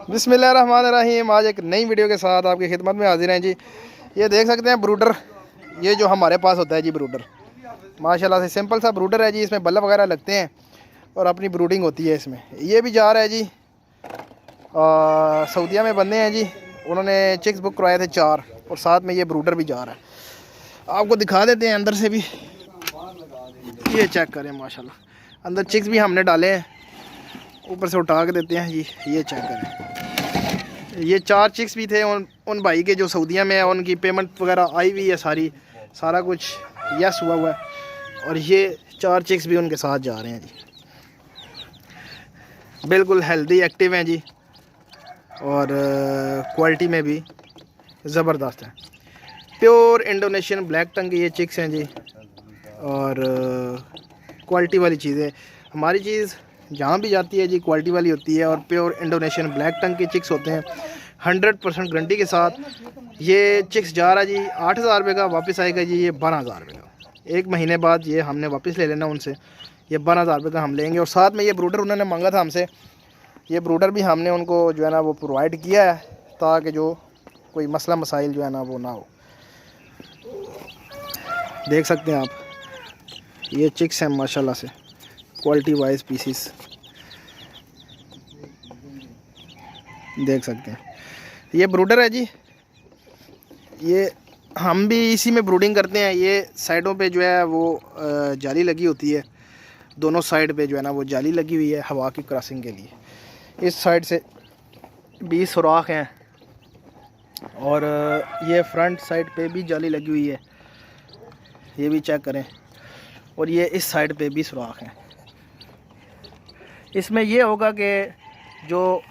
बिस्मिल्लाहिर्रहमानिर्रहीम। आज एक नई वीडियो के साथ आपकी खिदमत में हाजिर हैं जी। ये देख सकते हैं ब्रूडर, ये जो हमारे पास होता है जी ब्रूडर, माशाल्लाह से सिंपल सा ब्रूडर है जी। इसमें बल्ब वगैरह लगते हैं और अपनी ब्रूडिंग होती है इसमें। ये भी जा रहा है जी, सऊदीया में बंदे हैं जी, उन्होंने चिक्स बुक करवाए थे 4 और साथ में ये ब्रूडर भी जा रहा है। आपको दिखा देते हैं अंदर से भी, ये चेक करें माशाल्लाह। अंदर चिक्स भी हमने डाले हैं, ऊपर से उठा के देते हैं जी। ये चेक करें, ये 4 चिक्स भी थे उन भाई के जो सऊदीया में है। उनकी पेमेंट वगैरह आई हुई है, सारा कुछ यस हुआ हुआ है। और ये 4 चिक्स भी उनके साथ जा रहे हैं जी। बिल्कुल हेल्दी एक्टिव हैं जी, और क्वालिटी में भी ज़बरदस्त है। प्योर इंडोनेशियन ब्लैक टंग के ये चिक्स हैं जी, और क्वालिटी वाली चीज़ें। हमारी चीज़ जहाँ भी जाती है जी क्वालिटी वाली होती है, और प्योर इंडोनेशियन ब्लैक टंग के चिक्स होते हैं 100% गारंटी के साथ। ये चिक्स जा रहा है जी 8,000 रुपये का, वापस आएगा जी ये 12,000 रुपये का। 1 महीने बाद ये हमने वापस ले लेना उनसे, ये 12,000 रुपये का हम लेंगे। और साथ में ये ब्रूडर उन्होंने मांगा था हमसे, ये ब्रूडर भी हमने उनको जो है ना वो प्रोवाइड किया है, ताकि जो कोई मसला मसाइल जो है ना वो ना हो। देख सकते हैं आप, ये चिक्स हैं माशाल्लाह से, क्वालिटी वाइज पीसीस देख सकते हैं। ये ब्रूडर है जी, ये हम भी इसी में ब्रूडिंग करते हैं। ये साइडों पे जो है वो जाली लगी होती है, दोनों साइड पे जो है ना वो जाली लगी हुई है हवा की क्रॉसिंग के लिए। इस साइड से 20 सुराख हैं, और ये फ्रंट साइड पे भी जाली लगी हुई है, ये भी चेक करें। और ये इस साइड पे भी सुराख हैं। इसमें ये होगा कि जो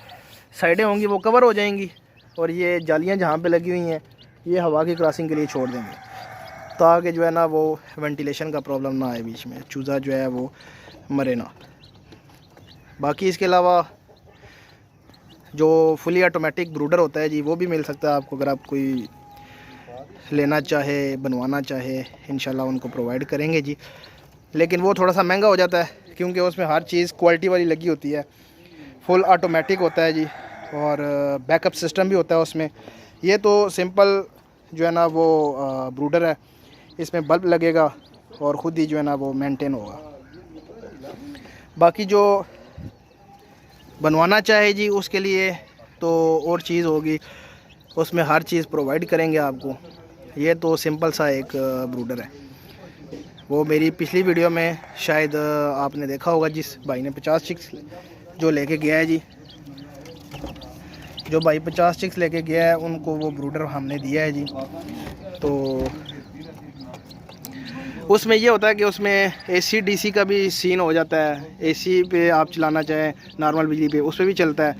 साइडें होंगी वो कवर हो जाएंगी, और ये जालियां जहाँ पे लगी हुई हैं ये हवा की क्रॉसिंग के लिए छोड़ देंगे, ताकि जो है ना वो वेंटिलेशन का प्रॉब्लम ना आए, बीच में चूज़ा जो है वो मरे ना। बाकी इसके अलावा जो फुली ऑटोमेटिक ब्रूडर होता है जी वो भी मिल सकता है आपको, अगर आप कोई लेना चाहे, बनवाना चाहे, इंशाल्लाह उनको प्रोवाइड करेंगे जी। लेकिन वो थोड़ा सा महंगा हो जाता है, क्योंकि उसमें हर चीज़ क्वालिटी वाली लगी होती है। फुल ऑटोमेटिक होता है जी, और बैकअप सिस्टम भी होता है उसमें। ये तो सिंपल जो है ना वो ब्रूडर है, इसमें बल्ब लगेगा और ख़ुद ही जो है ना वो मेंटेन होगा। बाकी जो बनवाना चाहे जी उसके लिए तो और चीज़ होगी, उसमें हर चीज़ प्रोवाइड करेंगे आपको। ये तो सिंपल सा एक ब्रूडर है। वो मेरी पिछली वीडियो में शायद आपने देखा होगा, जिस भाई ने 50 चिक्स जो लेके गया है जी, जो भाई 50 चिक्स लेके गया है उनको वो ब्रूडर हमने दिया है जी। तो उसमें ये होता है कि उसमें AC DC का भी सीन हो जाता है। AC पे आप चलाना चाहें नॉर्मल बिजली पे, उस पर भी चलता है।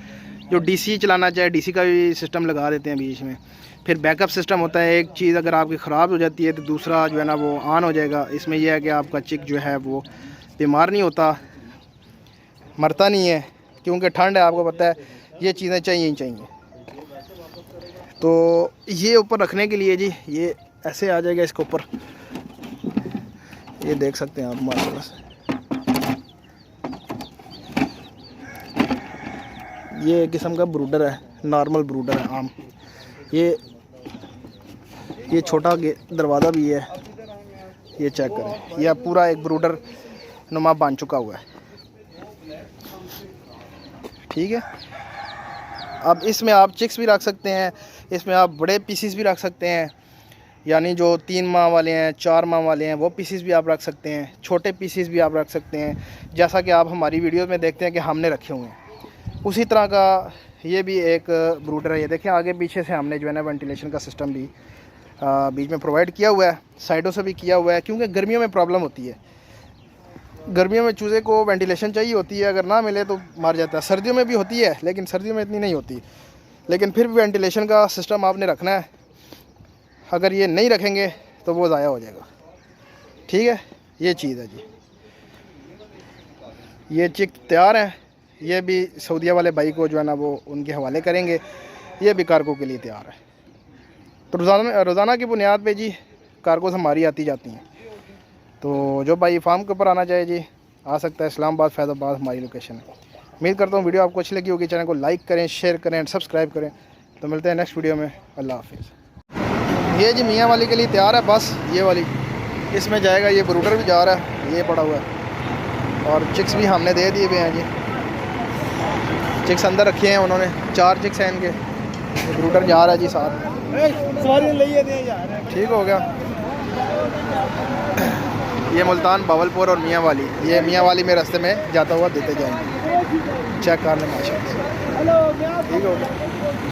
जो DC चलाना चाहे DC का भी सिस्टम लगा देते हैं बीच में। फिर बैकअप सिस्टम होता है, एक चीज़ अगर आपकी ख़राब हो जाती है तो दूसरा जो है ना वो ऑन हो जाएगा। इसमें यह है कि आपका चिक जो है वो बीमार नहीं होता, मरता नहीं है, क्योंकि ठंड है, आपको पता है ये चीज़ें चाहिए ही चाहिए। तो ये ऊपर रखने के लिए जी ये ऐसे आ जाएगा इसके ऊपर, ये देख सकते हैं आप माशाल्लाह से। ये किस्म का ब्रूडर है, नॉर्मल ब्रूडर है आम। ये छोटा दरवाज़ा भी है, ये चेक करें। यह पूरा एक ब्रूडर नुमा बन चुका हुआ है, ठीक है। अब इसमें आप चिक्स भी रख सकते हैं, इसमें आप बड़े पीसीस भी रख सकते हैं, यानी जो 3 माह वाले हैं, 4 माह वाले हैं, वो पीसीस भी आप रख सकते हैं। छोटे पीसीस भी आप रख सकते हैं, जैसा कि आप हमारी वीडियो में देखते हैं कि हमने रखे हुए हैं। उसी तरह का ये भी एक ब्रूडर है। ये देखें, आगे पीछे से हमने जो है ना वेंटिलेशन का सिस्टम भी बीच में प्रोवाइड किया हुआ है, साइडों से भी किया हुआ है, क्योंकि गर्मियों में प्रॉब्लम होती है। गर्मियों में चूज़े को वेंटिलेशन चाहिए होती है, अगर ना मिले तो मर जाता है। सर्दियों में भी होती है, लेकिन सर्दियों में इतनी नहीं होती। लेकिन फिर भी वेंटिलेशन का सिस्टम आपने रखना है, अगर ये नहीं रखेंगे तो वो ज़ाया हो जाएगा, ठीक है। ये चीज़ है जी। ये चिक तैयार है, ये भी सऊदीया वाले भाई को जो है ना वो उनके हवाले करेंगे। ये भी कार्गो के लिए तैयार है। तो रोज़ाना की बुनियाद पे जी कार्गोस हमारी आती जाती हैं। तो जो भाई फार्म के ऊपर आना चाहे जी आ सकता है। इस्लामाबाद फैज़ाबाद हमारी लोकेशन है। उम्मीद करता हूँ वीडियो आपको अच्छी लगी होगी। चैनल को लाइक करें, शेयर करें एंड सब्सक्राइब करें। तो मिलते हैं नेक्स्ट वीडियो में। अल्लाह हाफिज़। ये जी मियाँ वाली के लिए तैयार है बस, ये वाली इसमें जाएगा। ये ब्रूडर भी जा रहा है, ये पड़ा हुआ है और चिक्स भी हमने दे दिए हुए हैं जी। चिक्स अंदर रखे हैं उन्होंने, 4 चिक्स हैं इनके। ब्रूडर जा रहा है जी साथ। ठीक हो गया। ये मुल्तान, बावलपुर और मियाँ वाली, ये मियाँ वाली में रास्ते में जाता हुआ देते जाएंगे। चेक कर लें माशाल्लाह। ठीक हो गया।